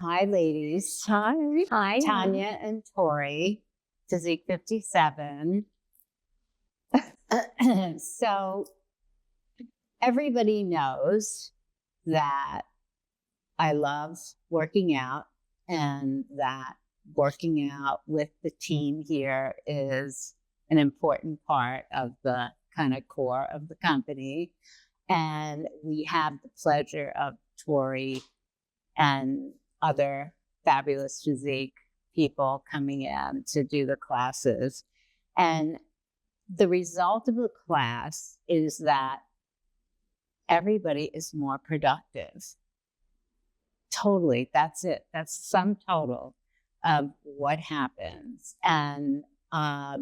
Hi, ladies. Hi. Hi. Tanya and Tori, Physique 57. So everybody knows that I love working out and that working out with the team here is an important part of the kind of core of the company. And we have the pleasure of Tori and other fabulous physique people coming in to do the classes. And the result of the class is that everybody is more productive. Totally. That's it. That's sum total of what happens. And I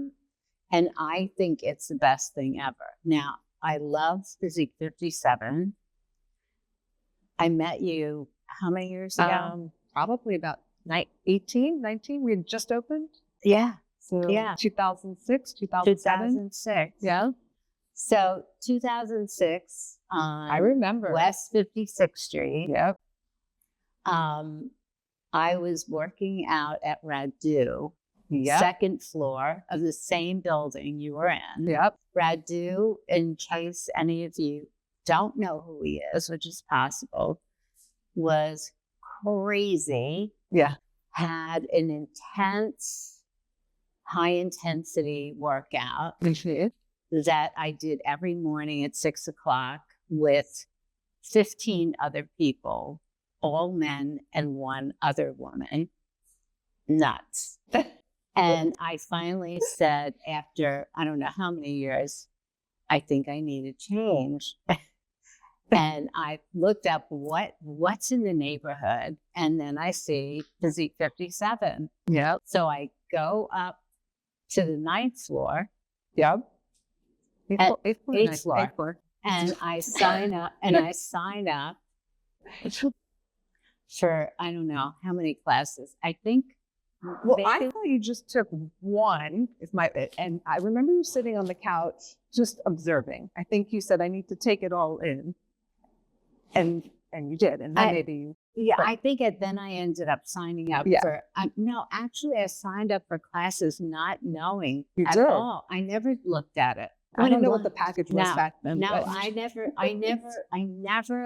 think it's the best thing ever. Now, I love Physique 57. I met you how many years ago? Probably about 18, 19. We had just opened. Yeah. So Yeah. 2006, 2007. 2006. Yeah. So 2006 I remember. West 56th Street. Yep. I was working out at Radu, Yep. second floor of the same building you were in. Yep. Radu, in case any of you don't know who he is, which is possible, was crazy. Yeah. Had an intense, high intensity workout that I did every morning at 6 o'clock with 15 other people, all men and one other woman. Nuts. And I finally said, after I don't know how many years, I think I need a change. And I looked up what's in the neighborhood, and then I see Physique 57. Yep. So I go up to the 9th floor. Yep. Eighth floor. And I sign up, for I don't know how many classes. I think. Well, I thought you just took one, and I remember you sitting on the couch just observing. I think you said, I need to take it all in. And you did. And then I think then I ended up signing up for, no, actually I signed up for classes not knowing at all. I never looked at it. I don't know what the package was back then. No, I never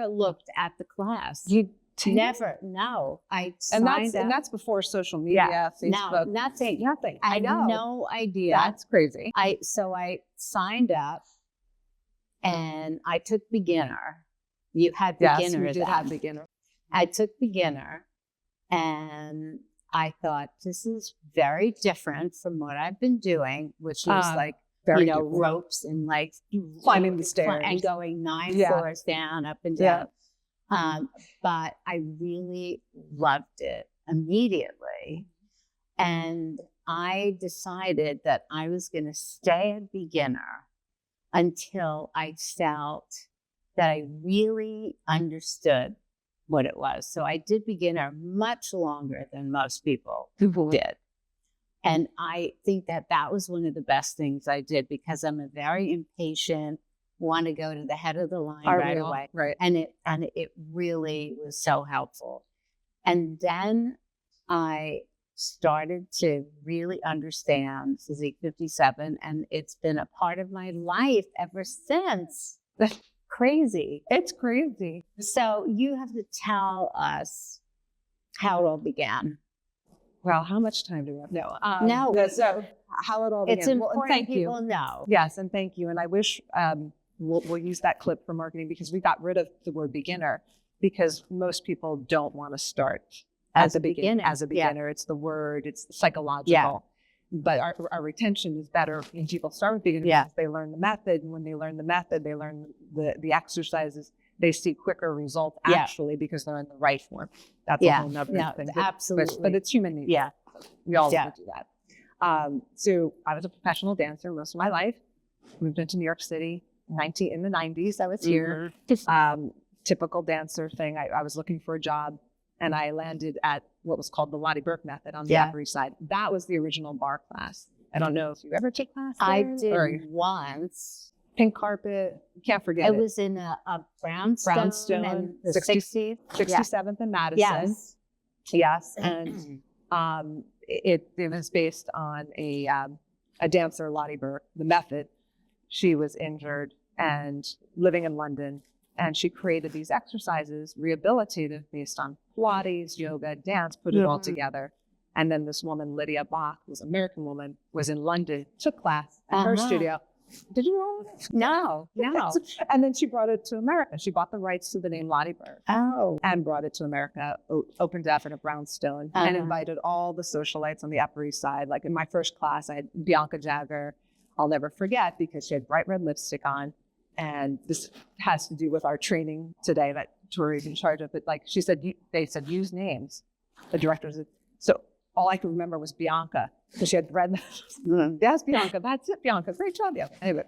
looked at the class. You never, no. I signed up. And that's before social media, Facebook. No, nothing. I know. No idea. That's crazy. So I signed up and I took beginner. You had beginner. Yes, we did have beginner. I took beginner and I thought, this is very different from what I've been doing, which was ropes and like climbing the stairs and going 9 floors down, up and down. But I really loved it immediately. And I decided that I was going to stay a beginner until I felt that I really understood what it was. So I did beginner much longer than most people did. And I think that was one of the best things I did, because I'm a very impatient, want to go to the head of the line right away. Right. And it really was so helpful. And then I started to really understand Physique 57, and it's been a part of my life ever since. Crazy. It's crazy. So you have to tell us how it all began. Well, how much time do we have? No. So how it all began. It's important thank people you. know. Yes, and thank you. And I wish we'll use that clip for marketing, because we got rid of the word beginner, because most people don't want to start as a beginner. It's the word, it's psychological. Yeah. But our retention is better when people start with beginners, because they learn the method. And when they learn the method, they learn the exercises. They see quicker results because they're in the right form. That's a whole nother thing. Absolutely. But it's human nature. Yeah. We all do that. So I was a professional dancer most of my life. Moved into New York City in the 90s. I was here. Typical dancer thing. I was looking for a job, and I landed at what was called the Lottie Burke method on the Upper East Side. That was the original bar class. I don't know if you ever took class there. I did once. Pink carpet. You can't forget it. It was in a brownstone. And the 67th and Madison. Yes. Yes, and it was based on a dancer, Lottie Burke, the method. She was injured and living in London, and she created these exercises, rehabilitative, based on Pilates, yoga, dance, put it all together. And then this woman, Lydia Bach, who's an American woman, was in London, took class at her studio. Did you know that? No. And then she brought it to America. She bought the rights to the name Lottie Burke. Oh. And brought it to America, opened up in a brownstone, and invited all the socialites on the Upper East Side. Like in my first class, I had Bianca Jagger. I'll never forget because she had bright red lipstick on. And this has to do with our training today that Tori's in charge of. But like she said, they said, use names. The directors. So all I could remember was Bianca because she had red. That's Bianca. That's it, Bianca. Great job, Bianca. Anyway,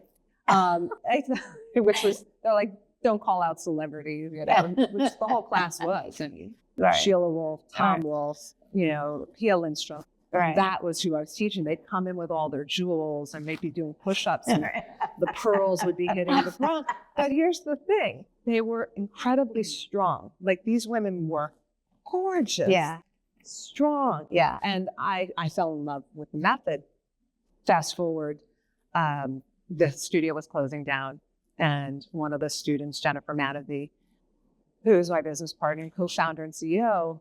which was, they're like, don't call out celebrities, you know, which the whole class was. I mean, Sheila Wolf, Tom Wolf, you know, Pia Lindstrom. That was who I was teaching. They'd come in with all their jewels and they'd be doing push-ups and the pearls would be hitting the ground. But here's the thing. They were incredibly strong. Like these women were gorgeous. Yeah. Strong. Yeah. And I fell in love with the method. Fast forward, the studio was closing down. And one of the students, Jennifer Matavy, who is my business partner, co-founder and CEO,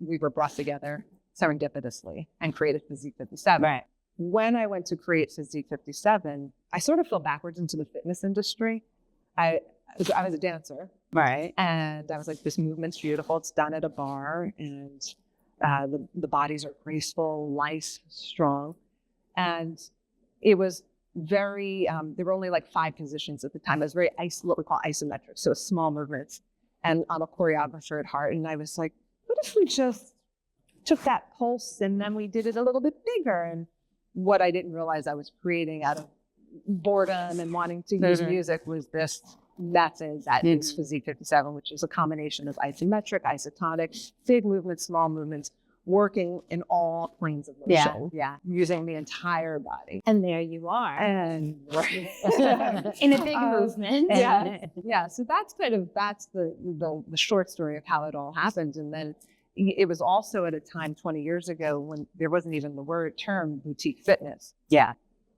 we were brought together serendipitously and created Physique 57. Right. When I went to create Physique 57, I sort of fell backwards into the fitness industry. I was a dancer. Right. And I was like, this movement's beautiful. It's done at a bar. And the bodies are graceful, lithe, strong. And it was very, there were only like 5 positions at the time. It was very, what we call isometric. So small movements. And I'm a choreographer at heart. And I was like, what if we just took that pulse and then we did it a little bit bigger? And what I didn't realize I was creating out of boredom and wanting to use music was this method that is Physique 57, which is a combination of isometric, isotonic, big movements, small movements, working in all planes of motion. Yeah. Using the entire body. And there you are. And in a big movement. Yeah. So that's the short story of how it all happened. And then it was also at a time 20 years ago when there wasn't even the term boutique fitness. Yeah.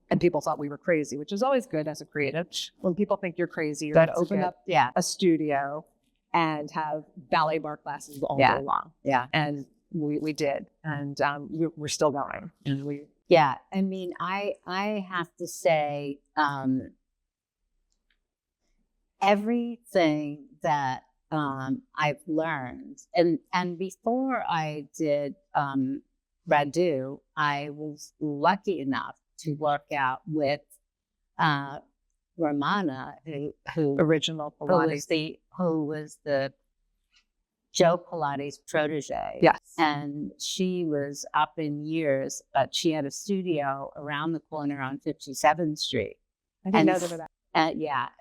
And people thought we were crazy, which is always good as a creative. When people think you're crazy, you're going to open up a studio and have ballet bar classes all day long. Yeah. And we did. And we're still going. And I mean, I have to say, everything that I've learned, and before I did Radu, I was lucky enough to work out with Ramana, who original Pilates, who was the Joe Pilates protege. Yes, and she was up in years, but she had a studio around the corner on 57th Street. I didn't know that.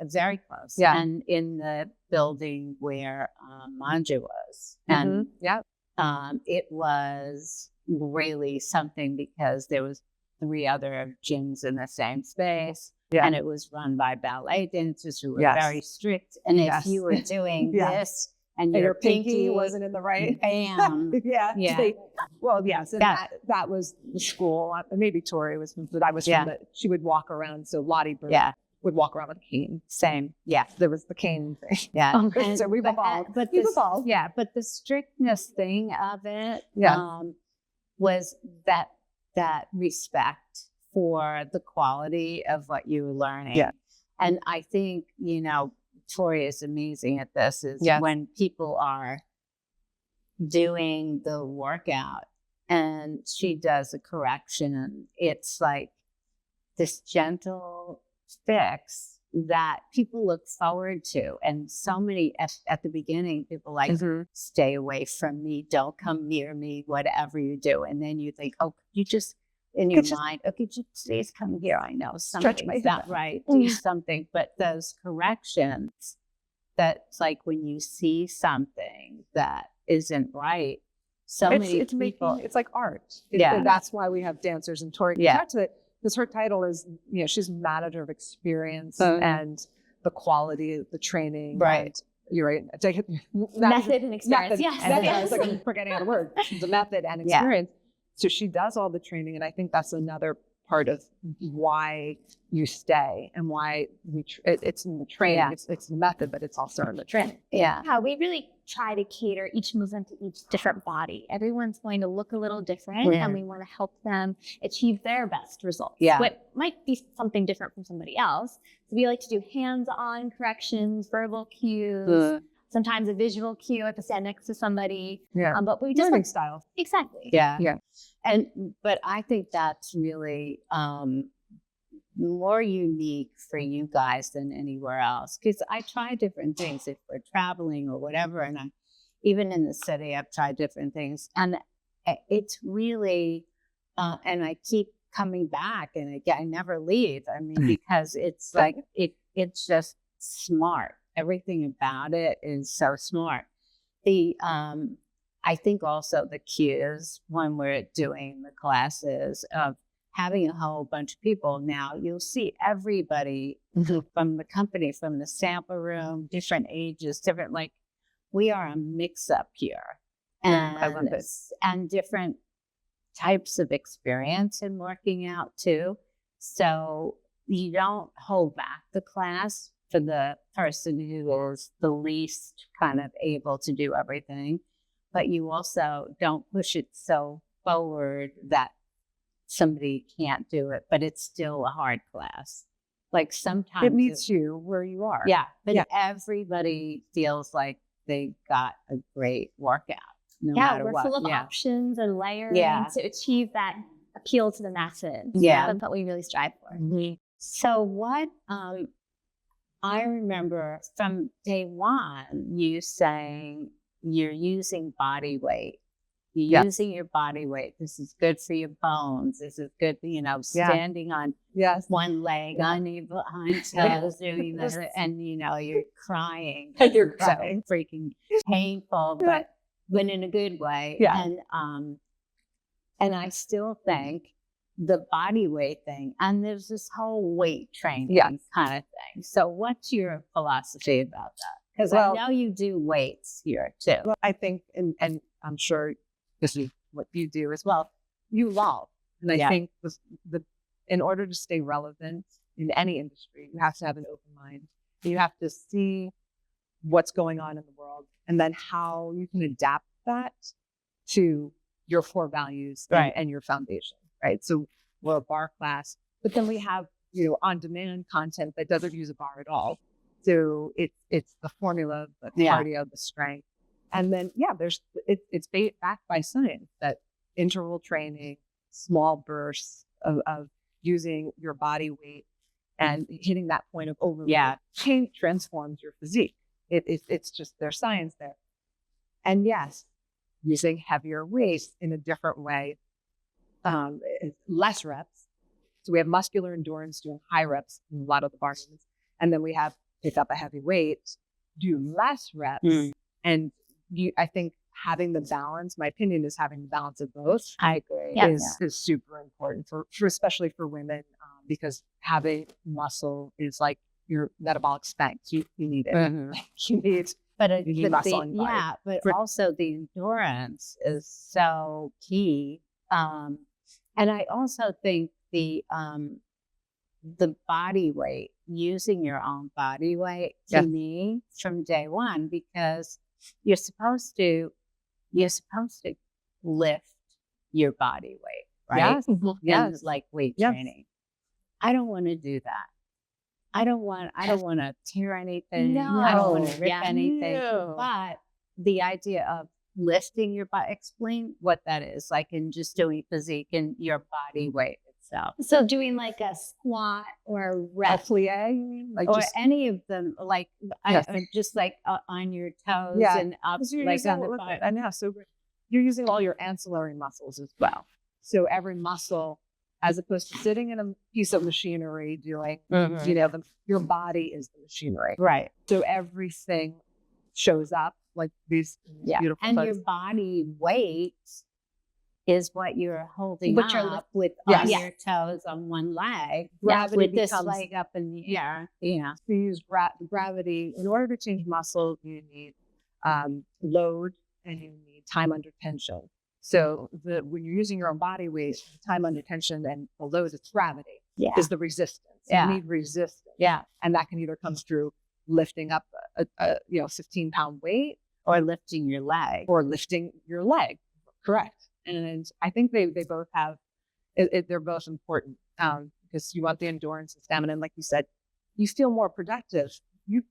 Very close. Yeah, and in the building where Manja was, and it was really something because there was 3 other gyms in the same space, and it was run by ballet dancers who were very strict. And if you were doing this and your pinky wasn't in the right, bam, so that was the school. Maybe Tori was, but I was from she would walk around. So Lottie Burke would walk around with a cane. Same. There was the cane thing. Yeah. So we've evolved. But the strictness thing of it was that respect for the quality of what you were learning. Yeah. And I think, Tori is amazing at this, is when people are doing the workout and she does a correction, it's like this gentle fix that people look forward to. And so many at the beginning, people like, stay away from me, don't come near me, whatever you do. And then you think, oh, you just, in your mind, okay, just please come here. I know something's not right. Do something. But those corrections, that's like when you see something that isn't right, many people. It's like art. That's why we have dancers, and Tori can talk to it. Because her title is, she's manager of experience and the quality of the training. Right. You're right. Method and experience. Yes. I was like, I'm forgetting how to word. The method and experience. So she does all the training. And I think that's another part of why you stay and why it's in the training. Yeah. It's the method, but it's also in the training. Yeah. We really try to cater each movement to each different body. Everyone's going to look a little different, and we want to help them achieve their best results. Yeah. What might be something different from somebody else. So we like to do hands-on corrections, verbal cues, sometimes a visual cue if I stand next to somebody. Yeah. But we just learning styles. Exactly. Yeah. Yeah. But I think that's really more unique for you guys than anywhere else, because I try different things if we're traveling or whatever, and even in the city I've tried different things, and it's really and I keep coming back, and I never leave. I mean, because it's like it's just smart. Everything about it is so smart. I think also the cues when we're doing the classes of having a whole bunch of people. Now you'll see everybody from the company, from the sample room, different ages, different, like we are a mix up here, and I love it. And different types of experience in working out too. So you don't hold back the class for the person who is the least kind of able to do everything, but you also don't push it so forward that somebody can't do it, but it's still a hard class. Like sometimes it meets you where you are. Yeah. But everybody feels like they got a great workout. No matter we're what. full of options and layers to achieve that appeal to the masses. Yeah. That's what we really strive for. Mm-hmm. So what I remember from day one, you saying you're using body weight. You're using your body weight. This is good for your bones. This is good for, standing on one leg on your behind toes, doing this, and, you're crying. You're crying. So freaking painful, but in a good way. Yeah. And I still think the body weight thing, and there's this whole weight training kind of thing. So what's your philosophy about that? Because I know you do weights here too. Well, I think, and I'm sure this is what you do as well, you love. And I think in order to stay relevant in any industry, you have to have an open mind. You have to see what's going on in the world, and then how you can adapt that to your core values and your foundation, right? So we're a bar class, but then we have, on-demand content that doesn't use a bar at all. So it's the formula, the cardio, the strength. And then, it's backed by science that interval training, small bursts of using your body weight and hitting that point of overload transforms your physique. It's just, there's science there. And yes, using heavier weights in a different way, less reps. So we have muscular endurance doing high reps in a lot of the bar movements. And then we have pick up a heavy weight, do less reps. And I think having the balance, my opinion is having the balance of both. I agree. Is super important for especially for women, because having muscle is like your metabolic spanks. You need it. Mm-hmm. You need muscle in your body. But also the endurance is so key. And I also think the body weight, using your own body weight to me from day one, because you're supposed to lift your body weight, right? Yes. Like weight training. I don't want to do that. I don't want to tear anything. No. I don't want to rip anything. No. But the idea of lifting your body, explain what that is, like in just doing physique and your body weight itself. So doing like a squat or a rep. A plie, like or any of them, like just like on your toes and up, like on the body. And so you're using all your ancillary muscles as well. So every muscle, as opposed to sitting in a piece of machinery doing, your body is the machinery. Right. So everything shows up like these beautiful and your body weight is what you're holding What you're up with Yes. on Yes. your toes on one leg, Gravity with this becomes- leg up in the air. Yeah. to use gravity. In order to change muscle, you need load and you need time under tension. So when you're using your own body weight, the time under tension and the load, it's gravity, Yeah. is the resistance. Yeah. You need resistance. Yeah. And that can either come through lifting up a 15-pound weight Or lifting your leg. or lifting your leg. Correct. And I think they both have, they're both important because you want the endurance and stamina. And like you said, you feel more productive. You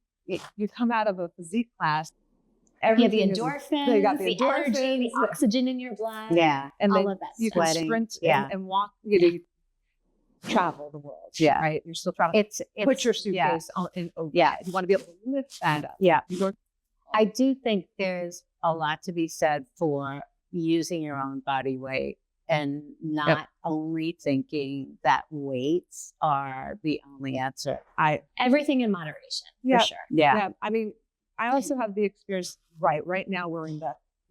come out of a physique class. You have the everything is- endorphins, they got the the energy, the endorphins. oxygen in your blood. Yeah. and all then of that you stuff. can Sweating, sprint yeah. and walk. You travel the world. Yeah. Right. You're still traveling. It's Put your yeah. suitcase on in overhead. Yeah. You want to be able to lift that up. Yeah. You go. I do think there's a lot to be said for using your own body weight and not only thinking that weights are the only answer. Everything in moderation, Yeah. for sure. Yeah. Yeah. I mean, I also have the experience. Right now, we're in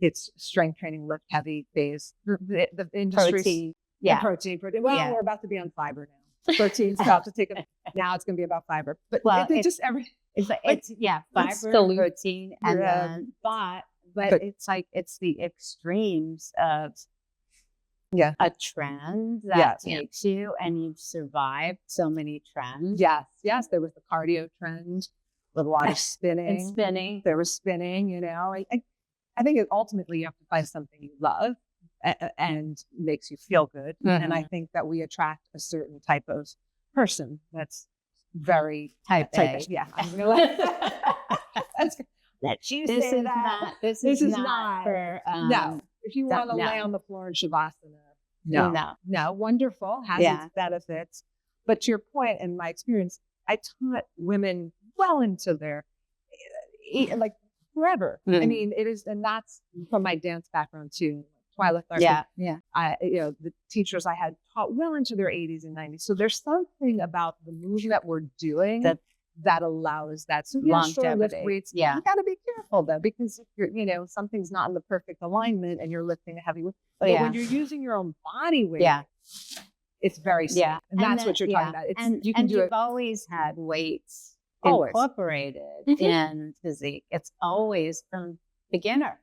it's strength training, lift heavy phase. The industry. Protein. Yeah, Yeah. protein. Well, Yeah. we're about to be on fiber now. Protein's about to take a. Now it's going to be about fiber. But Well, it it's- just every. It's like, Like, fiber, it's still- protein, and Yeah. then but But- it's like it's the extremes of Yeah. a trend that Yeah. takes you, and you've survived so many trends. Yes. There was the cardio trend with a lot of spinning. And spinning. There was spinning. I think ultimately you have to find something you love and makes you feel good. And I think that we attract a certain type of person that's very Type A. Yeah. I'm gonna let you This say is that. not. This This is is not not- for. No. If you that- want to lay no. on the floor in Shavasana, No. no, wonderful, has Yeah. its benefits. But to your point, in my experience, I taught women well into their, like forever. I Mm. mean, it is, and that's from my dance background too. Twyla Clark, Yeah. Yeah. the teachers I had taught well into their 80s and 90s. So there's something about the movement that we're doing that allows that. So yeah, sure, lift Longevity. weights. Yeah. You got to be careful though, because if you're, something's not in the perfect alignment and you're lifting a heavy weight. Oh, But yeah. when you're using your own body weight, Yeah. it's very safe. Yeah. And that's then- what you're yeah. talking about. It's, And you can do you've it always had weights Always. incorporated Mhm. in physique. It's always from beginner.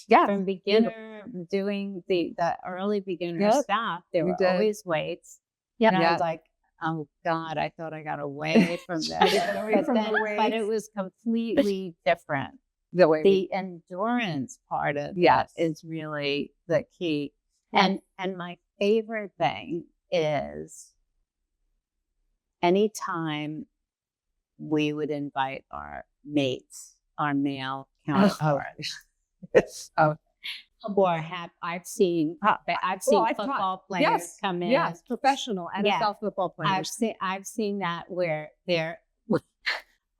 Yeah. From beginner doing the early beginner Yep. stuff, there We were did. always weights. Yep. And I Yeah. was like, oh God, I thought I got away from this. Get away but, from the but it weights. was completely different. The way The endurance part of Yes. it is really the key. Yeah. And my favorite thing is anytime we would invite our mates, our male counterparts, or I've seen I've taught- football players yes, come in. yes, professional NFL Yeah. football I've players. seen that where they're.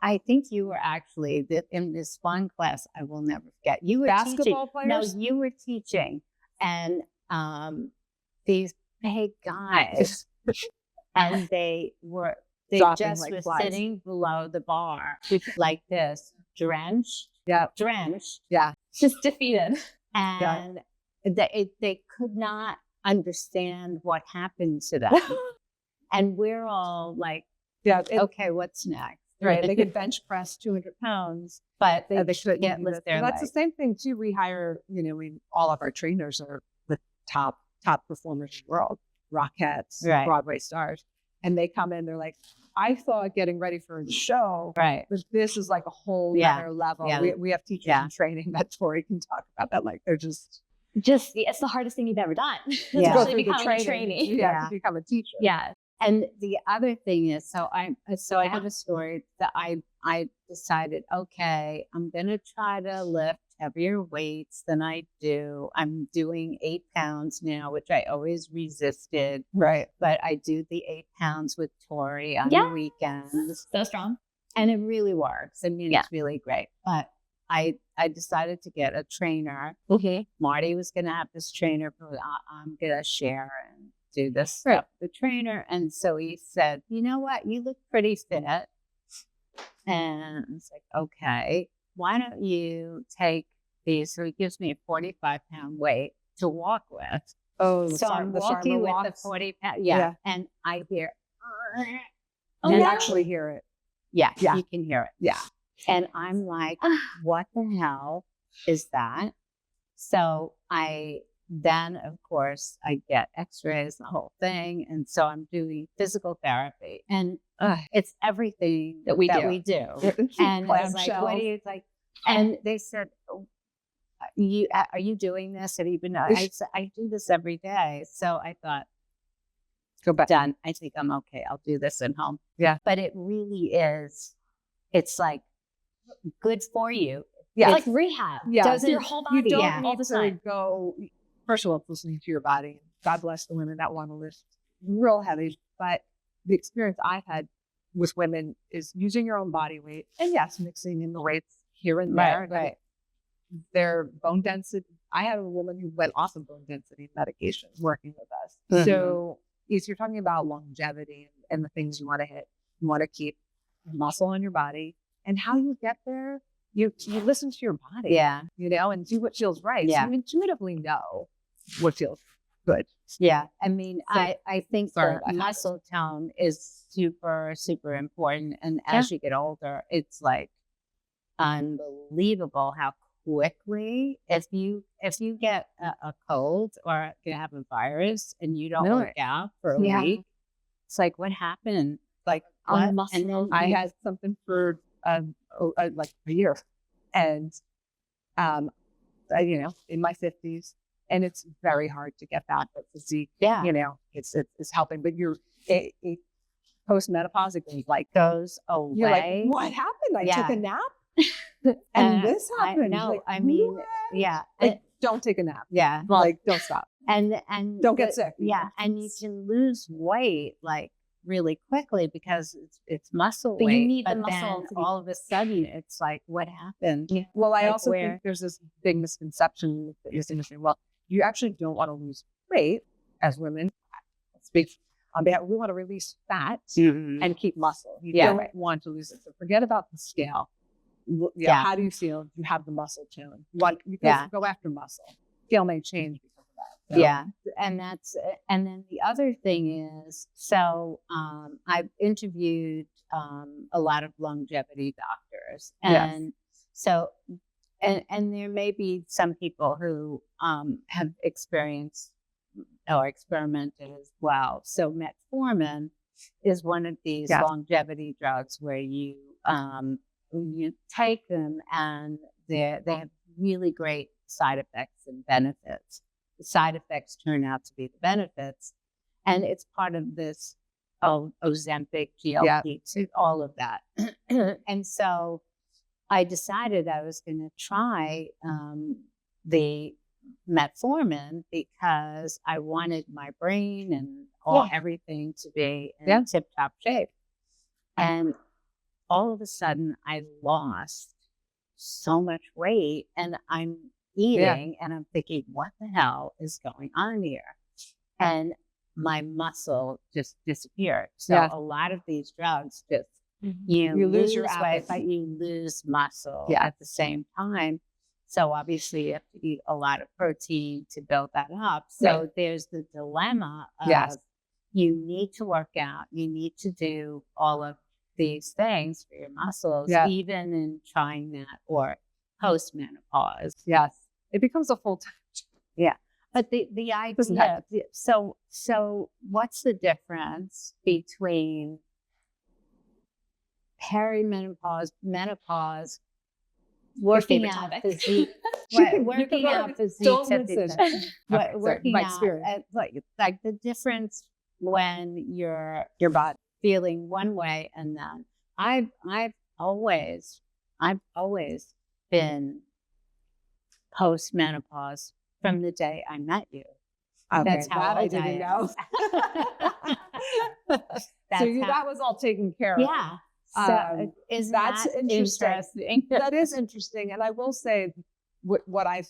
I think you were actually in this one class. I will never forget. You were Basketball teaching. No, players? you were teaching, and these big guys, and they Dropping just like were flies. sitting below the bar like this, drenched, Yeah. drenched, Just defeated. and they could not understand what happened to them. And we're all like, Yeah. okay, what's next? Right. They could bench press 200 pounds. but they, They couldn't can't do lift this. their And that's legs. the same thing too. We hire, all of our trainers are the top performers in the world, Rockettes, Right. Broadway stars. And they come in, they're like, I thought getting ready for a show, Right. but this is like a whole Yeah. other level. Yeah. We have teachers Yeah. in training that Tori can talk about that. Like they're just It's the hardest thing you've ever done. Yeah. go Especially through the becoming a trainee. Yeah, Yeah. to become a teacher. Yeah. And the other thing is, so I have a story that I decided, okay, I'm gonna try to lift heavier weights than I do. I'm doing 8 pounds now, which I always resisted, Right. but I do the 8 pounds with Tori on Yeah. the weekends, So strong. and it really works. I mean, Yeah. it's really great. But I decided to get a trainer. Okay. Marty was going to have this trainer, but I'm going to share and do this Right. stuff with the trainer. And so he said, you know what? You look pretty fit. And it's like, okay, why don't you take these? So he gives me a 45-pound weight to walk with. Oh, So I'm the walking farmer with the walks. 40 pound, Yeah. and I hear, Oh, You no. actually hear it. yeah, Yeah. you can hear it. Yeah. And I'm like, what the hell is that? So then of course I get x-rays, the whole thing. And so I'm doing physical therapy, and it's everything That we do. And I was Clam like, shells. what do you like? And they said, "Oh, are you doing this? Have you been, I said, I do this every day. So I thought, Go back. done. I think I'm okay. I'll do this at home. Yeah. But it really is, it's like good for you. Yeah. Like rehab. Yeah. Does your whole body. You don't Yeah. all the need to time. go. First of all, it's listening to your body. God bless the women that want to lift real heavy. But the experience I've had with women is using your own body weight, and yes, mixing in the weights here and there. Right. Their bone density. I had a woman who went off of bone density medications working with us. Mhm. So if you're talking about longevity and the things you want to hit, you want to keep muscle on your body, and how you get there, you listen to your body. Yeah. And do what feels right. Yeah. So you intuitively know what feels good. Yeah. I mean, So- I think Sorry the about that. muscle tone is super, super important. And as you get older, it's like unbelievable how quickly, if you get a cold or you have a virus and you don't No. work out for a Yeah. week, it's like, what happened? Like, On the what? muscle. And then I you- had something for like a year, and in my 50s, and it's very hard to get back. But physique, yeah, it's helping. But it post menopause, it goes like goes away. you're like, what happened? I Yeah. took a nap, and this happened. No, Like, I mean, what? yeah, Like, don't take a nap. yeah, Like, don't stop. and Don't get sick. Yeah, and you can lose weight like really quickly because it's muscle But weight. you need the but muscle then to be- all of a sudden, it's like, what happened? Yeah. Well, I Like also where? think there's this big misconception in the fitness industry. Well, you actually don't want to lose weight as women. Speak on behalf. We want to release fat and keep muscle. You Yeah. don't want to lose it. So forget about the scale. Yeah. How do you feel? You have the muscle tone. You Yeah. go after muscle. Scale may change because of that. So, Yeah, and then the other thing is, so I've interviewed a lot of longevity doctors, Yes. and so and there may be some people who have experienced or experimented as well. So metformin is one of these Yeah. longevity drugs where you take them, and they have really great side effects and benefits. The side effects turn out to be the benefits, and it's part of this Ozempic, GLP-2, all of that. And so I decided I was going to try the metformin because I wanted my brain and everything to be in tip-top shape. And all of a sudden, I lost so much weight, and I'm eating and I'm thinking, what the hell is going on here? And my muscle just disappeared. So a lot of these drugs just, you lose your weight, appetite. but you lose muscle Yeah. at the same time. So obviously you have to eat a lot of protein to build that up. So there's the dilemma of you need to work out, you need to do all of these things for your muscles, even in trying that or post-menopause. Yes. It becomes a full time. But the idea, so what's the difference between perimenopause, menopause, working favorite out topic. physique, working out physique, Don't listen. Okay, working my out, experience. like the difference when your body feeling one way, and then I've always been post-menopause from the day I met you. Okay, That's how that I old didn't am. know. That's That was all taken care of. Yeah. So isn't that's that interesting. That is interesting. And I will say what I've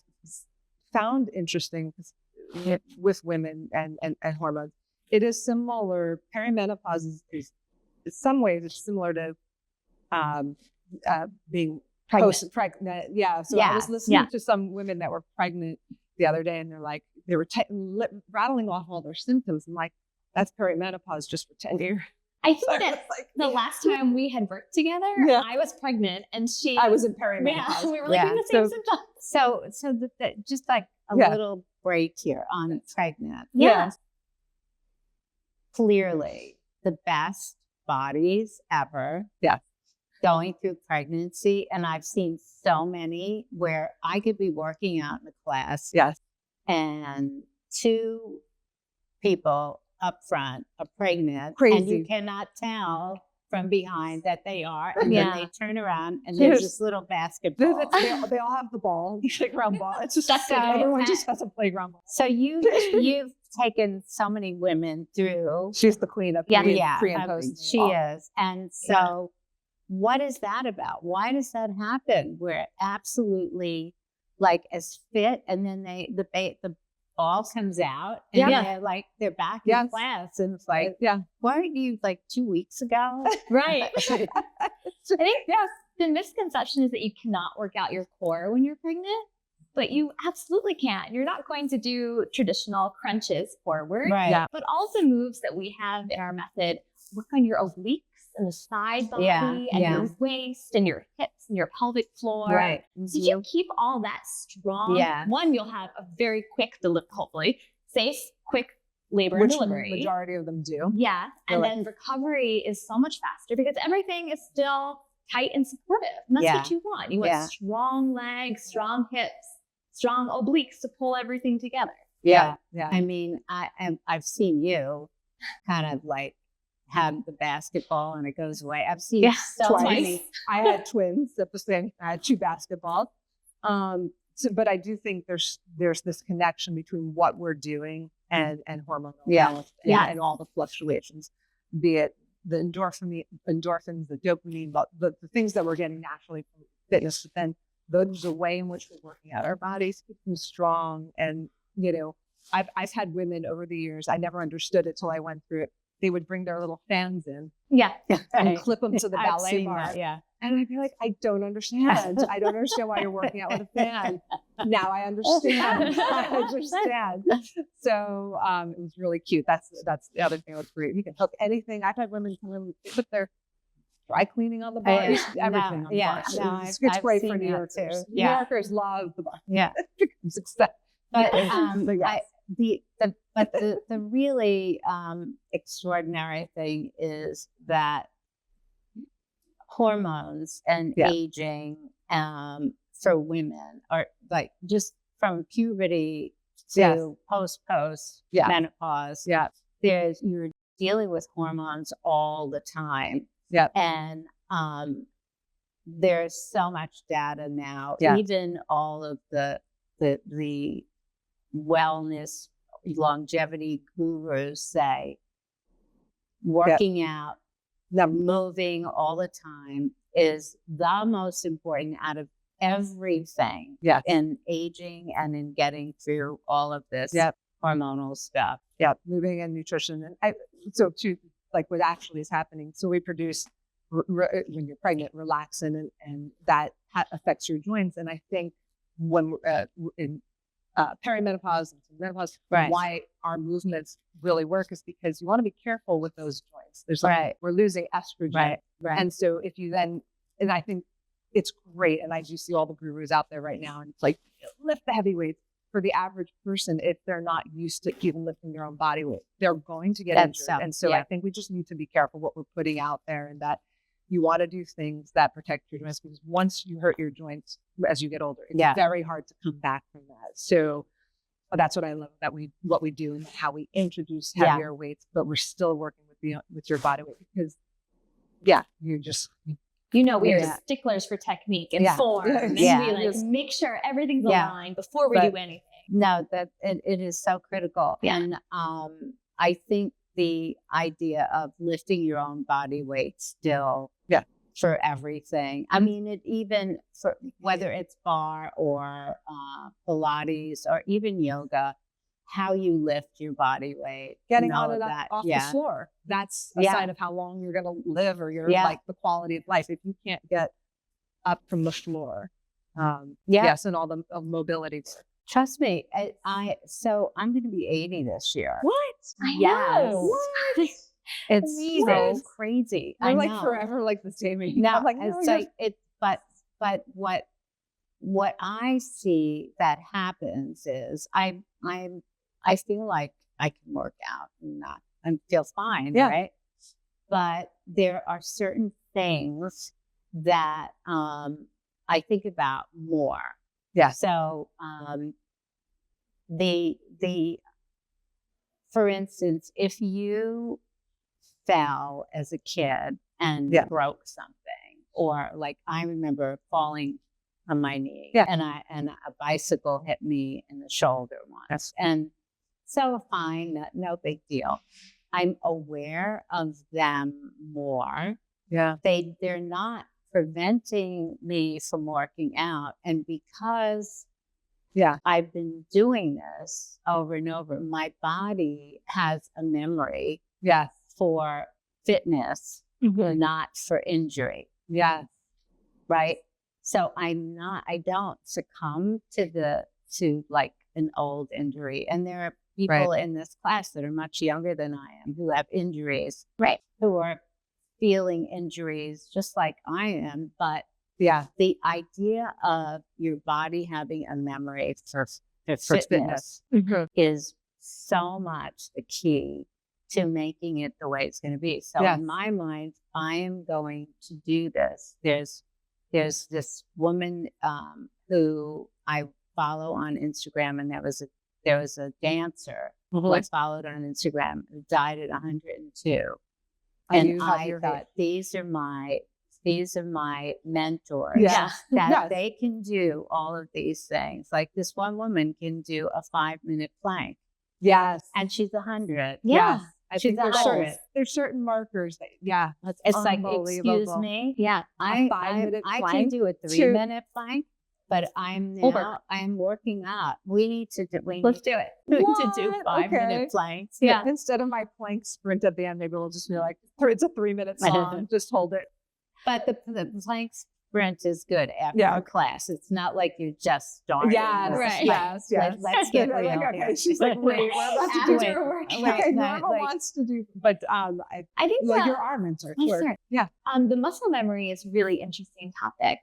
found interesting with women and hormones, it is similar. Perimenopause is in some ways it's similar to being post-pregnant. Yeah. So I was listening to some women that were pregnant the other day, and they're like, they were rattling off all their symptoms. I'm like, that's perimenopause just for 10 years. I think that the last time we had worked together, I was pregnant and I was in perimenopause. Yeah, we were like in the same symptoms. So just like a little break here on pregnant. Yeah. Clearly the best bodies ever. Yeah. Going through pregnancy. And I've seen so many where I could be working out in the class. Yes. And 2 people up front are pregnant. Crazy. And you cannot tell from behind that they are. And then they turn around and there's this little basketball. They all have the ball, the playground ball. It's just everyone just has a playground ball. So you've taken so many women through. She's the queen of pre and post. She is. And so what is that about? Why does that happen? We're absolutely like as fit, and then the ball comes out, and they're back in class, and it's like, weren't you like 2 weeks ago? Right. I think the misconception is that you cannot work out your core when you're pregnant, but you absolutely can. You're not going to do traditional crunches forward, but also moves that we have in our method work on your obliques and the side body and your waist and your hips and your pelvic floor. Right. So if you keep all that strong, one, you'll have a very quick delivery, hopefully safe, quick labor and delivery. The majority of them do. Yeah. And then recovery is so much faster because everything is still tight and supportive. And that's what you want. You want strong legs, strong hips, strong obliques to pull everything together. Yeah. I mean, I've seen you kind of like have the basketball and it goes away. I've seen so many. I had twins at the same. I had 2 basketballs. But I do think there's this connection between what we're doing and hormonal balance and all the fluctuations, be it the endorphins, the dopamine, the things that we're getting naturally from fitness. But then there's a way in which we're working out our bodies, keep them strong. And I've had women over the years. I never understood it till I went through it. They would bring their little fans in and clip them to the ballet bar. And I'd be like, I don't understand. I don't understand why you're working out with a fan. Now I understand. I understand. So it was really cute. That's the other thing that's great. You can hook anything. I've had women come in, put their dry cleaning on the bar, everything on the bar. It's great for New Yorkers. Too. New Yorkers love the bar. It becomes success. But the really extraordinary thing is that hormones and aging for women are like just from puberty to post menopause. You're dealing with hormones all the time. And there's so much data now. Even all of the wellness longevity gurus say working out, moving all the time is the most important out of everything in aging and in getting through all of this hormonal stuff. Moving and nutrition. And so too, like what actually is happening. So we produce when you're pregnant, relaxin, and that affects your joints. And I think when in perimenopause and menopause, why our movements really work is because you want to be careful with those joints. There's we're losing estrogen. And so if you then, and I think it's great, and I do see all the gurus out there right now, and it's like, lift the heavy weights. For the average person, if they're not used to even lifting their own body weight, they're going to get injured. And so I think we just need to be careful what we're putting out there, and that you want to do things that protect your joints, because once you hurt your joints as you get older, it's very hard to come back from that. So that's what I love that what we do and how we introduce heavier weights, but we're still working with your body weight, because you're just we are sticklers for technique and form. And we make sure everything's aligned before we do anything. No, that it is so critical. And I think the idea of lifting your own body weight still for everything. I mean, it even for whether it's bar or Pilates or even yoga, how you lift your body weight, getting on and off the floor. That's a sign of how long you're going to live, or your like the quality of life. If you can't get up from the floor, and all the mobility. Trust me, so I'm going to be 80 this year. What? I Yes. know. What? It's Amazing. so crazy. We're I like know. forever like the same age. No, I'm like, no, it's you're- like it. But what I see that happens is I feel like I can work out and not and feel fine, Yeah. right? But there are certain things that I think about more. Yeah. So for instance, if you fell as a kid and Yeah. broke something, or like I remember falling on my knee, Yeah. and a bicycle hit me in the shoulder once, and so fine, no big deal. I'm aware of them more. Yeah. They're not preventing me from working out, and because Yeah. I've been doing this over and over, my body has a memory Yes. for fitness, not for injury. Yes. Right. So I don't succumb to like an old injury. And there are people in this class that are much younger than I am who have injuries, Right. who are feeling injuries just like I am. But Yeah. the idea of your body having a memory for fitness. fitness is so much the key to making it the way it's going to be. So Yes. in my mind, I am going to do this. There's this woman who I follow on Instagram, and there was a dancer who I followed on Instagram who died at 102. And I thought, these are my mentors. Yeah. That they can do all of these things. Like this one woman can do a 5-minute plank. Yes. And she's 100. Yeah. Yes. I She's think there's certain markers that, It's like, unbelievable. excuse me. Yeah. I 5-minute can plank do a 3-minute plank, but I'm working out. Let's do it. to do 5-minute Okay. planks. Yeah. Instead of my plank sprint at the end, maybe we'll just be like, it's a 3-minute song. Just hold it. But the plank sprint is good after Yeah. class. It's not like you're just starting. Yes. It's Right. like, Yes. Let's get Like, real. okay, here. she's like, wait, we're about to do Wait, it. wait, Okay, no, Norma like- wants to do, but I think like you're our mentor. Oh, Sure. sure. Yeah. The muscle memory is really interesting topic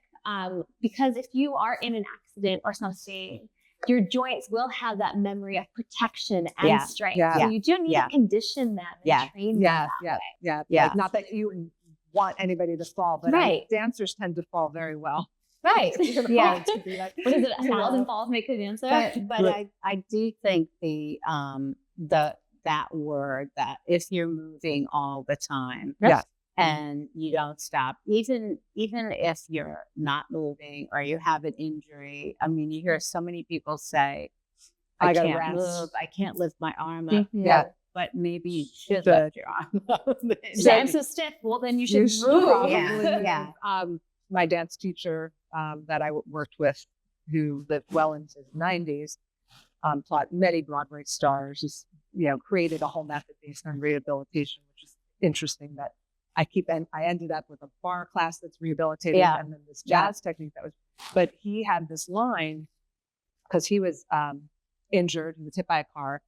because if you are in an accident or something, your joints will have that memory of protection and Yeah. strength. Yeah. So you do need Yeah. to condition them and Yeah. train them. Yeah. that Yeah. way. Yeah. Yeah. Like, not that you want anybody to fall, but Right. dancers tend to fall very well. Right. You're gonna Yeah. fall, it's gonna be like, What is it? You know. 1,000 falls make a dancer. But Right. I do think that word, that if you're moving all the time, Yeah. and you don't stop, even if you're not moving or you have an injury. I mean, you hear so many people say, I I gotta can't rest. move, I can't lift my arm up. Mhm. Yeah. But maybe you should Should. lift your arm up. The arm's so stiff. Well, then you should move. probably Yeah. move. My dance teacher that I worked with, who lived well into his 90s, taught many Broadway stars, just, created a whole method based on rehabilitation, which is interesting that I ended up with a bar class that's rehabilitated Yeah. and then this jazz technique but he had this line because he was injured. He was hit by a car,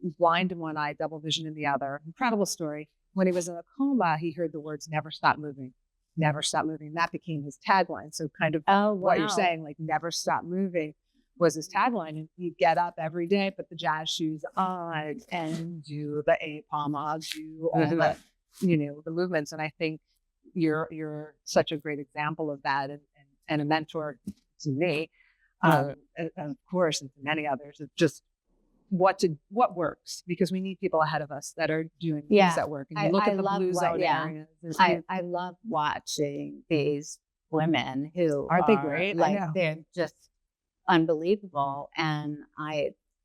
blind in one eye, double vision in the other. Incredible story. When he was in a coma, he heard the words, never stop moving, never stop moving. That became his tagline. So kind of what you're saying, like never stop moving was his tagline. And he'd get up every day, put the jazz shoes on and do the 8 pomades, do all the, the movements. And I think you're such a great example of that and a mentor to me, and of course, and to many others, of just what works, because we need people ahead of us that are doing things that work. And you look at the blue zone areas. I love watching these women who aren't they great? Like, I know. they're just unbelievable. And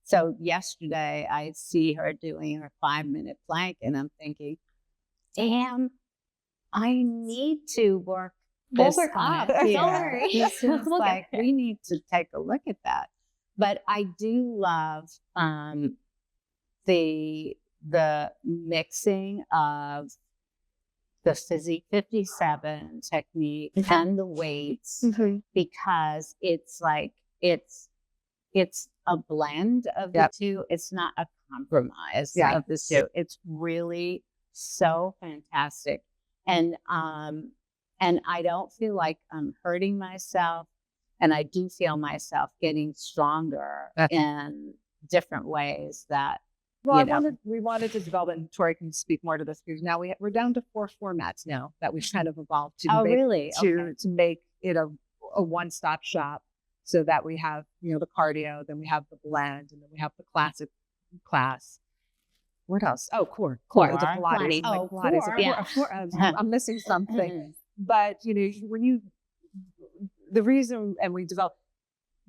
so yesterday I see her doing her 5-minute plank, and I'm thinking, damn, I need to work this We'll work on up. it. Don't Yeah. worry. This is We'll get like, there. we need to take a look at that. But I do love the mixing of the Physique 57 technique and the weights, because it's like it's a blend of the two. It's not a compromise of the two. It's really so fantastic. And I don't feel like I'm hurting myself. And I do feel myself getting stronger in different ways that, we wanted to develop, and Tori can speak more to this, because now we're down to 4 formats now that we've kind of evolved to to make it a one-stop shop, so that we have, the cardio, then we have the blend, and then we have the classic class. What else? Oh, core. The Pilates. Oh, Pilates. I'm missing something. But, the reason, and we developed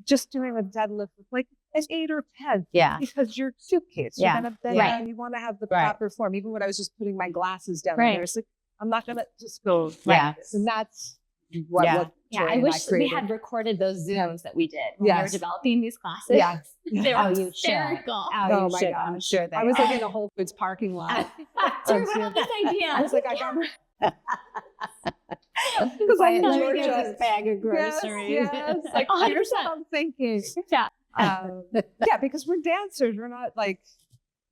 just doing a deadlift with like an 8 or 10. Yeah. Because your suitcase, you're going to bend and you want to have the proper form. Even when I was just putting my glasses down there, it's like, I'm not going to just go like this. And that's what I wish we had recorded those Zooms that we did when we were developing these classes. Yeah. They were hysterical. Oh my God. I'm sure I was like in a Whole Foods parking lot. Tori, what about this idea? I was like, I got because I know this bag of groceries. Yes. Like, here's what I'm thinking. Because we're dancers. We're not like,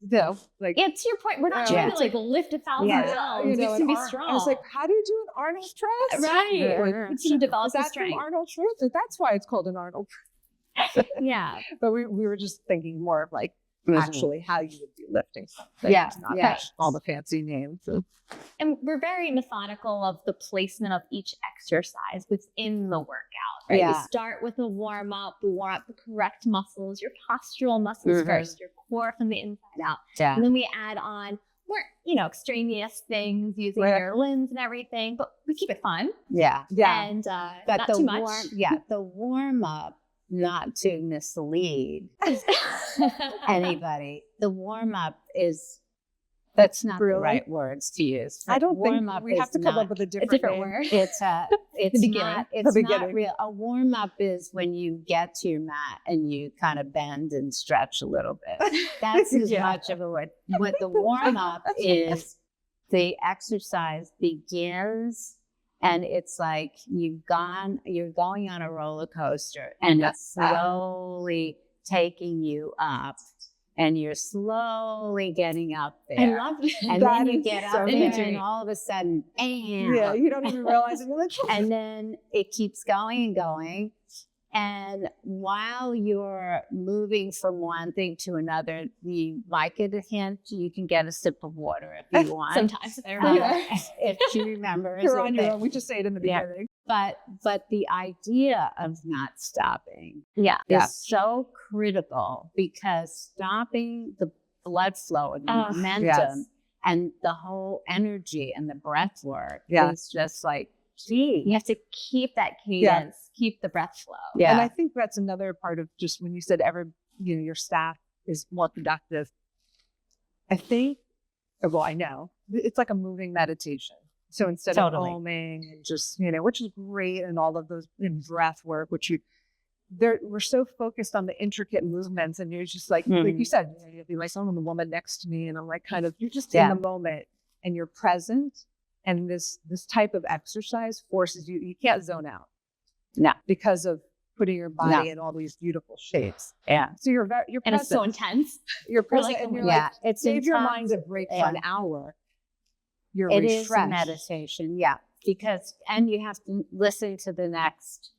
like. Yeah, to your point, we're not trying to like lift 1,000 pounds. Just to be strong. I was like, how do you do an Arnold press? Right. We should develop the strength. Arnold press? That's why it's called an Arnold press. Yeah. But we were just thinking more of like actually how you would do lifting something. Not all the fancy names. And we're very methodical of the placement of each exercise within the workout, right? Yeah. We start with a warm up. We warm up the correct muscles, your postural muscles first, your core from the inside out. Yeah. And then we add on more, extraneous things using your limbs and everything, but we keep it fun. Yeah. Yeah. And but not too much. The warm up, not to mislead anybody, the warm up that's not the right words to use. I don't think we have to come up with a different word. It's the beginning. not real. A warm up is when you get to your mat and you kind of bend and stretch a little bit. That's as much of a word. What the warm up is, the exercise begins and it's like you're going on a roller coaster and it's slowly taking you up. And you're slowly getting up there. I love it. And then you get up there and all of a sudden, bam. Yeah, you don't even realize it. And then it keeps going and going. And while you're moving from one thing to another, you might get a hint. You can get a sip of water if you want. Sometimes if I remember. If you remember. You're on your own. We just say it in the beginning. But the idea of not stopping is so critical, because stopping the blood flow and the momentum and the whole energy and the breath work is just like, gee. You have to keep that cadence, keep the breath flow. Yeah. And I think that's another part of just when you said your staff is more productive. I think, I know, it's like a moving meditation. So instead of oming and just, which is great, and all of those breath work, we're so focused on the intricate movements, and you're just like you said, you'll be like someone, the woman next to me, and I'm like, kind of, you're just in the moment and you're present. And this type of exercise forces you can't zone out. No. Because of putting your body in all these beautiful shapes. Yeah. So you're present. And it's so intense. You're present, and you're like, save your mind a break for an hour. You're refreshed. It is a meditation, because, and you have to listen to the next,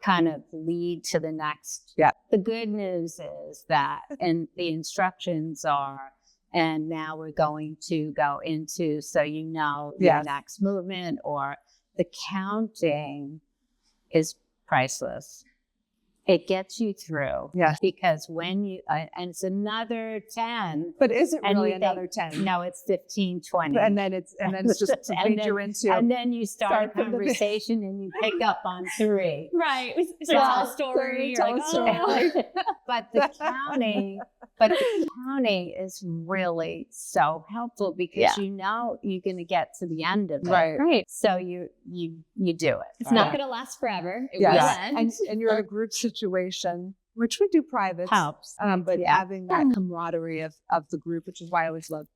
kind of lead to the next. Yeah. The good news is that, and the instructions are, and now we're going to go into, so your next movement, or the counting is priceless. It gets you through. Yes. Because when you, and it's another 10. But is it really another 10? No, it's 15, 20. And then it's just to feed you into. And then you start a conversation and you pick up on 3. Right. So tell a story. But the counting is really so helpful, because you're going to get to the end of it. Right. So you do it. It's not going to last forever. It will end. And you're in a group situation, which we do privates. Helps. But having that camaraderie of the group, which is why I always love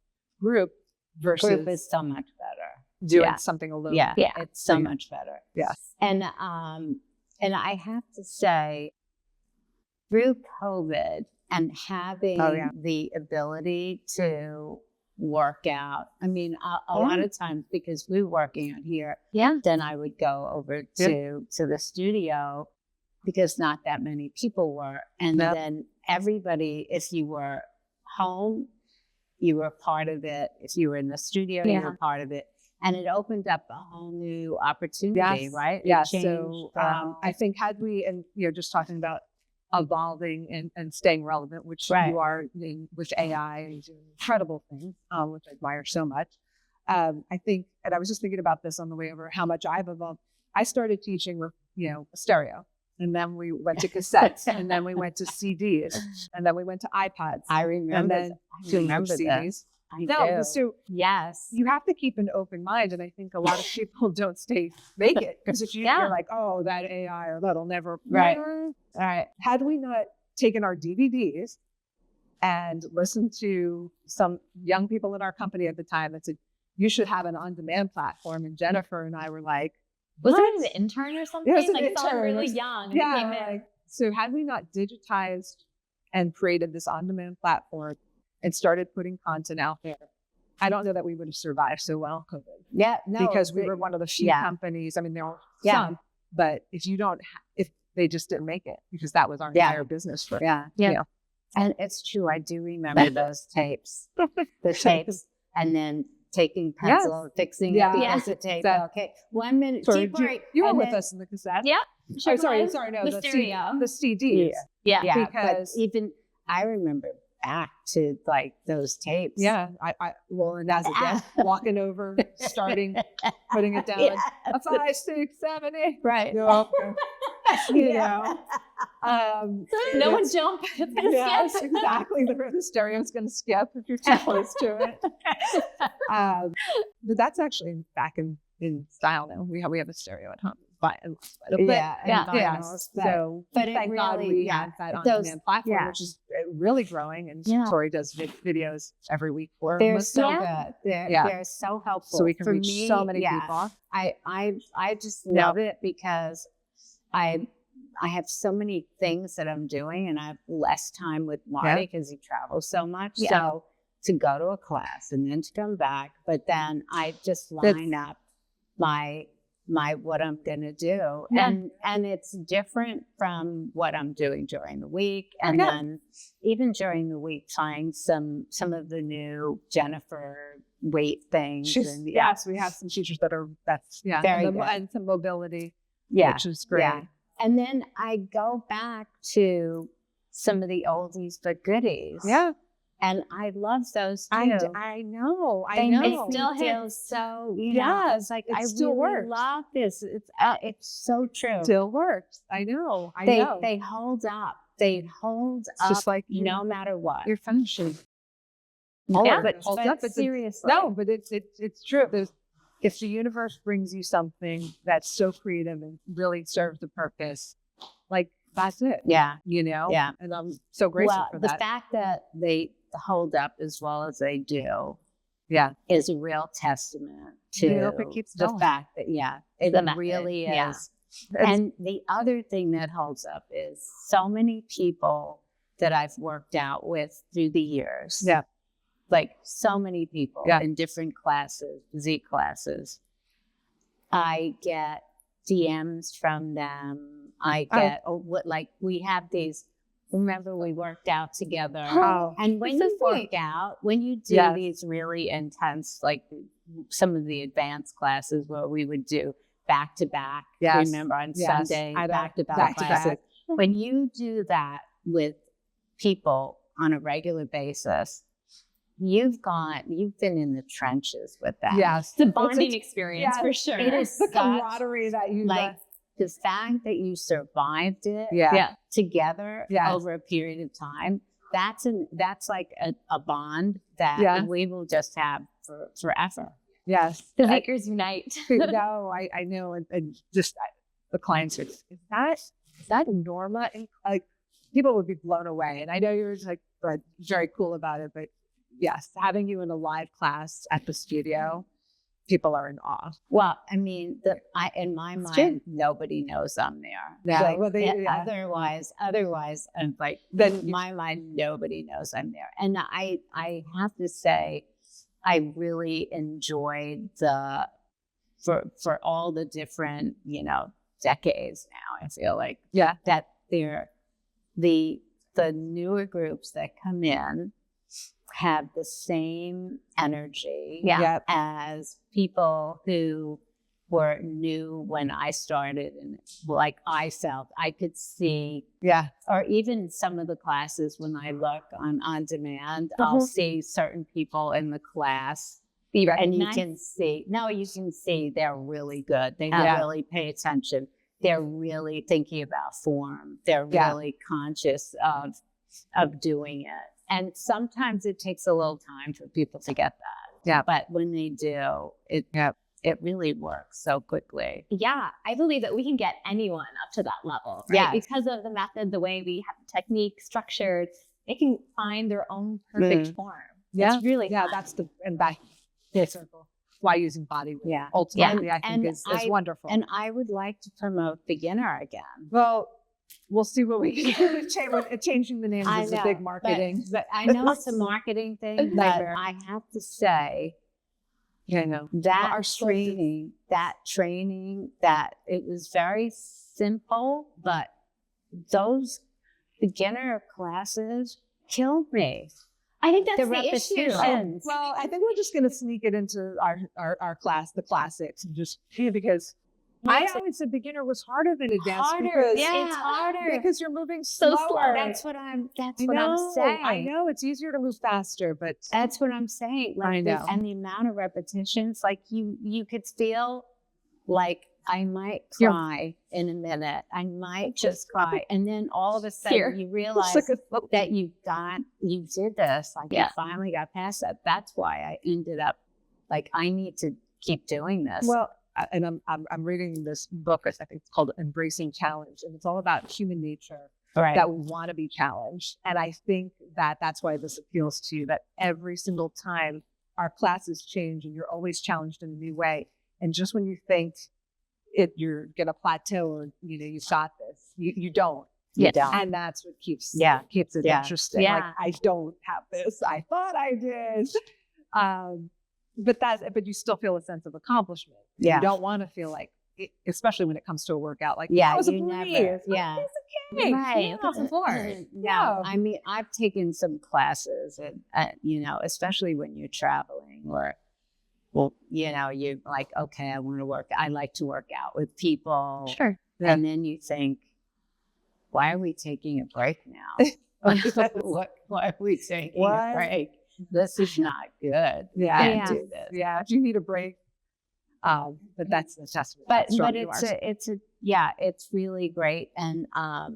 group versus group is so much better. Doing something alone. Yeah. It's so much better. Yeah. And I have to say, through COVID and having Oh, yeah. the ability to work out. I mean, a lot of times because we were working out here, then I would go over to the studio because not that many people were. And then everybody, if you were home, you were part of it. If you were in the studio, you were part of it. And it opened up a whole new opportunity, right? Yeah. So I think had we, and just talking about evolving and staying relevant, which you are doing with AI and doing incredible things, which I admire so much. I think, and I was just thinking about this on the way over, how much I've evolved. I started teaching with, stereo. And then we went to cassettes, and then we went to CDs, and then we went to iPods. I remember. And then remember CDs. I do. So yes, you have to keep an open mind, and I think a lot of people don't make it because if you're like, oh, that AI or that'll never right. All right. Had we not taken our DVDs and listened to some young people in our company at the time that said you should have an on-demand platform, and Jennifer and I were like, was it an intern or something? It was an like intern. someone really young. So had we not digitized and created this on-demand platform and started putting content out there, I don't know that we would have survived so well COVID. Yeah, no, because we were one of the few companies. I mean, there are some, but if you don't, if they just didn't make it, because that was our entire business for. And it's true. I do remember those tapes, the tapes, and then taking pencil and fixing it because it takes. Okay, 1 minute. Sorry, you were with us in the cassette. Yeah. Sure. Sorry. No, the stereo, the CDs. Yeah. Because but even I remember back to like those tapes. Yeah. And as a guest, walking over, starting, putting it down. A 5, 6, 7, 8. Right. You know. No one jump. Yes, exactly. The stereo's going to skip if you're too close to it. But that's actually back in style now. We have a stereo at home. But So thank God we have that on-demand platform, which is really growing. And Tori does videos every week for us. They're so good. They're so helpful. So we can reach so many people. I just love it because I have so many things that I'm doing, and I have less time with Marty because he travels so much. So to go to a class and then to come back, but then I just line up my what I'm going to do. And it's different from what I'm doing during the week. And then even during the week, trying some of the new Jennifer weight things. Yes, we have some teachers that's very good. And some mobility, which is great. Yeah. And then I go back to some of the oldies but goodies. Yeah. And I love those too. I know. It still feels so, it's like I still really love this. It's so true. Still works. I know. They hold up. They hold up just like no matter what. You're finishing. But holds up. But seriously. No, but it's true. If the universe brings you something that's so creative and really serves the purpose, like that's it. Yeah. Yeah. And I'm so grateful for that. The fact that they hold up as well as they do is a real testament to the fact that it really is. And the other thing that holds up is so many people that I've worked out with through the years. Yeah. Like so many people in different classes, physique classes. I get DMs from them. I get we have these. Remember, we worked out together. And when you work out, when you do these really intense, like some of the advanced classes where we would do back to back. Remember on Sunday, back to back. When you do that with people on a regular basis, you've been in the trenches with that. Yes, it's a bonding experience for sure. It is the camaraderie that you like. The fact that you survived it together over a period of time, that's like a bond that we will just have forever. Yes. The Lakers unite. No, I know. And just the clients are, is that Norma? And like people would be blown away. And I know you're like very cool about it, but yes, having you in a live class at the studio people are in awe. Well, I mean, in my It's true. mind, nobody knows I'm there. Yeah, Like, well, otherwise, and like Then in my mind, nobody knows I'm there. And I have to say, I really enjoyed for all the different, decades now. I feel like Yeah. that the newer groups that come in have the same energy as people who were new when I started, and like I felt I could see, or even some of the classes when I look on demand, I'll see certain people in the class, and you can see they're really good. They really pay attention. They're really thinking about form. They're really conscious of doing it. And sometimes it takes a little time for people to get that. Yeah. But when they do, it really works so quickly. Yeah. I believe that we can get anyone up to that level, right? Because of the method, the way we have the technique structured, they can find their own perfect form. Yeah. It's really fun. That's back to circle. Why using body weight? Yeah. Ultimately, I think is wonderful. And I would like to promote beginner again. Well, we'll see what we can do. Changing the names is a big marketing. But I know it's a marketing thing, but I have to say, that training, that it was very simple, but those beginner classes killed me. I think that's The the issue. repetitions. Well, I think we're just going to sneak it into our class, the classics, and just because I always said beginner was harder than advanced. Because it's harder because you're moving so slower. slow. That's what I'm saying. saying. I know it's easier to move faster, but That's what I'm saying. Like I know. And the amount of repetitions, like you could feel like I might cry in a minute. I might just cry. And then all of a sudden you realize that you did this. Like you finally got past that. That's why I ended up like, I need to keep doing this. Well, and I'm reading this book. I think it's called Embracing Challenge, and it's all about human nature that we want to be challenged. And I think that's why this appeals to you. That every single time our classes change, and you're always challenged in a new way. And just when you think you're gonna plateau, or you got this, you don't. You don't. And that's what keeps it interesting. Yeah. Like, I don't have this. I thought I did. But you still feel a sense of accomplishment. Yeah. You don't want to feel like, especially when it comes to a workout, like, Yeah, that was a you breeze. never- yeah. Like, it's okay. Right. That's important. No, I mean, I've taken some classes, and especially when you're traveling, or, you're like, okay, I like to work out with people. Sure. Yeah. And then you think, why are we taking a break now? Why are we taking a break? This is not good. Yeah. Can't do this. Yeah. Do you need a break? But that's the testament. But it's really great. And I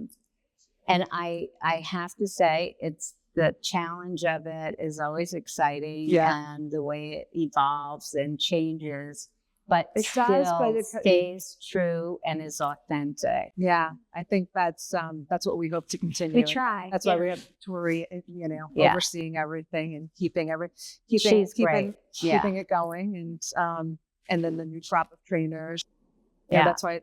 have to say, it's the challenge of it is always exciting, and the way it evolves and changes, but it stays true and is authentic. Yeah, I think that's what we hope to continue. We try. That's why we have Tori, overseeing everything and keeping it going, and then the new crop of trainers. Yeah, that's why,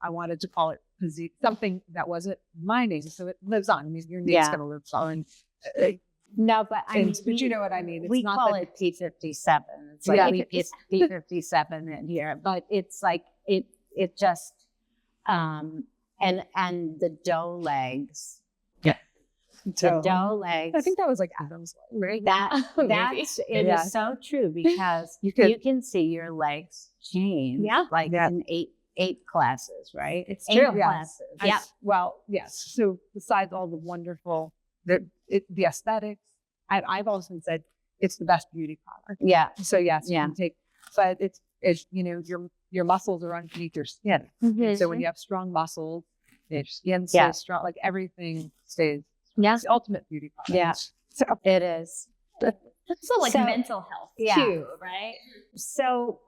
I wanted to call it Physique, something that wasn't my name, so it lives on. I mean, your name's going to live on. No, but but you know what I mean. It's we not call it P57. It's like P57 in here, but it's like it just and the dough legs. Yeah. The dough legs. I think that was like Adam's leg, right? It is so true, because you can see your legs change. Yeah. Like in eight classes, right? It's 8 true. classes. Yeah. Well, yes. So besides all the wonderful, the aesthetics, I've also said it's the best beauty product. Yeah. So yes, you can take, but it's your muscles are underneath your skin. Mm-hmm. So when you have strong muscles, your skin stays strong. Like everything stays. Yeah. It's the ultimate beauty product. Yeah. So It is. It's also like mental health too, right? So,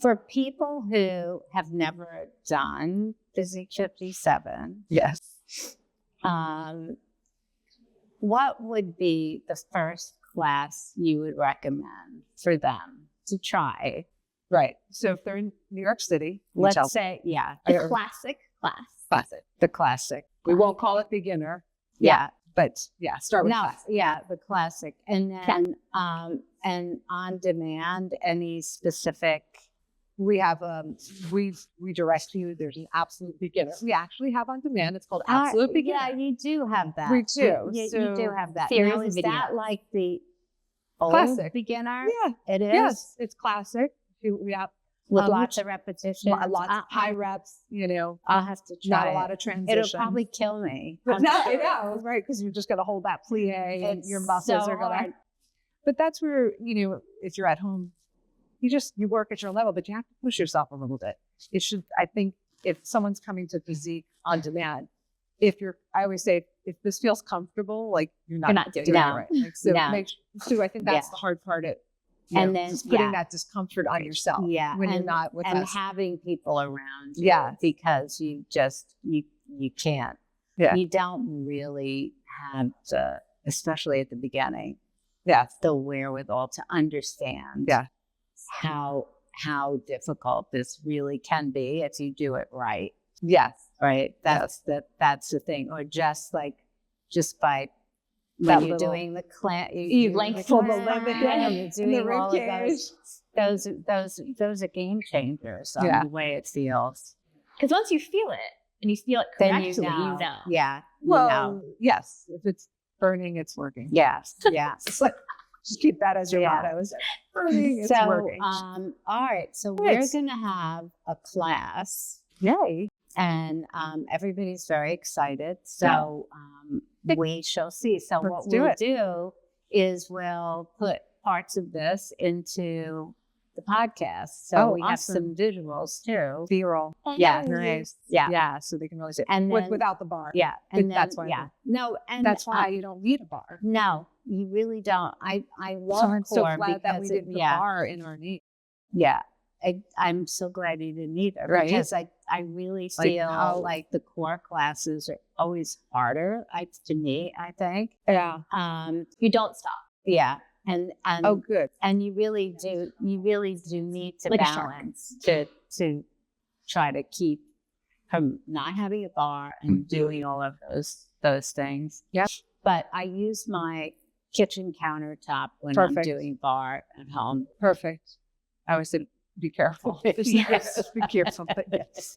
for people who have never done Physique 57, yes. what would be the first class you would recommend for them to try? Right. So if they're in New York City, Let's tell say, yeah, The classic class. classic. the classic. We won't call it beginner, Yeah. but start with No, classic. yeah, the classic. And then, and on demand, any specific. We have we direct you. There's an absolute beginner. We actually have on demand. It's called absolute beginner. Yeah, you do have that. We do. You So do have that. series Now, of is videos. that like the old Classic. beginner? Yeah. It is. Yes, it's classic. We have With lots of repetitions. lots of high reps. I'll have to try. Not a it. lot of transition. It'll probably kill me. But I'm no, sure. right? Because you're just going to hold that plie, and It's your muscles so are going hard. to. But that's where if you're at home, you work at your level, but you have to push yourself a little bit. It should. I think if someone's coming to Physique on demand, I always say, if this feels comfortable, like you're not doing it it. right. Like, so No. So I think that's Yeah. the hard part. And then, just putting yeah. that discomfort on yourself. Yeah, when you're and- not with and us. having people around you. Yeah. Because you just you can't. Yeah. You don't really have to, especially at the beginning, Yeah. the wherewithal to understand. Yeah. How difficult this really can be if you do it right. Yes. Right. That's the thing. Or just by That when you're little- doing the clamp, You lengthen the the clamp, spine you're and doing the rib all cage. of those are game changers on Yeah. the way it feels. Because once you feel it and you feel it Then correctly, you know. know. Yeah. Well, yes. If it's burning, it's working. Yes. Yes. It's like, just keep that as your Yeah. motto. Is burning, it's So, working. all right. So Right. we're going to have a class, Yay. and everybody's very excited. So we shall see. So Let's what do we'll it. do is we'll put parts of this into the podcast. So Oh, we have awesome. some visuals too. B-roll. Yeah. Nice. Yeah. Yeah. So they can really see it. And then- without the bar. Yeah. But And then, that's why yeah. No, and That's why you don't need a bar. no, you really don't. I love So I'm so core glad that we because didn't put bar in our name. Yeah. I'm so glad you didn't either, Right. because I really Like feel how- like the core classes are always harder to me, I think. Yeah. You don't stop. Yeah. And Oh, good. and you really do need to Like a shark. balance to try to keep from not having a bar and doing all of those things. Yep. But I use my kitchen countertop when I'm Perfect. doing bar at home. Perfect. I always said, be careful. Yes. Just be careful. But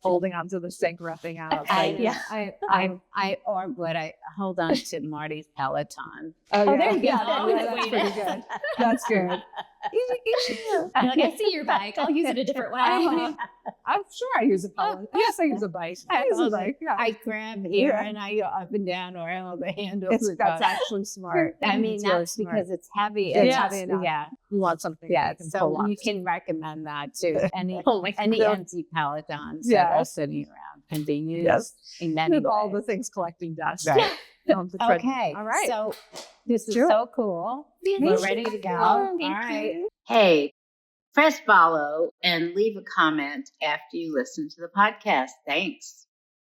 holding onto the sink, roughing out. I hold on to Marty's Peloton. Oh, there you go. That's pretty good. That's good. I'm like, I see your bike. I'll use it a different way. I'm sure I use a Peloton. Yes, I use a bike. I use a bike. Yeah. I grab here Yeah. and I go up and down around the handles. That's actually smart. I mean, It's really that's smart. because it's heavy. It's and heavy enough. Yeah, You want something yeah. that you can pull So up. you can recommend that too. Any Oh my any Yeah. empty Pelotons that Yeah. are sitting around can be used Yes. in many With all the ways. things collecting dust. Right. On the tread- Okay. All right. So this is do it. so cool. We're ready to go. All Thank right. you. Hey, press follow and leave a comment after you listen to the podcast. Thanks.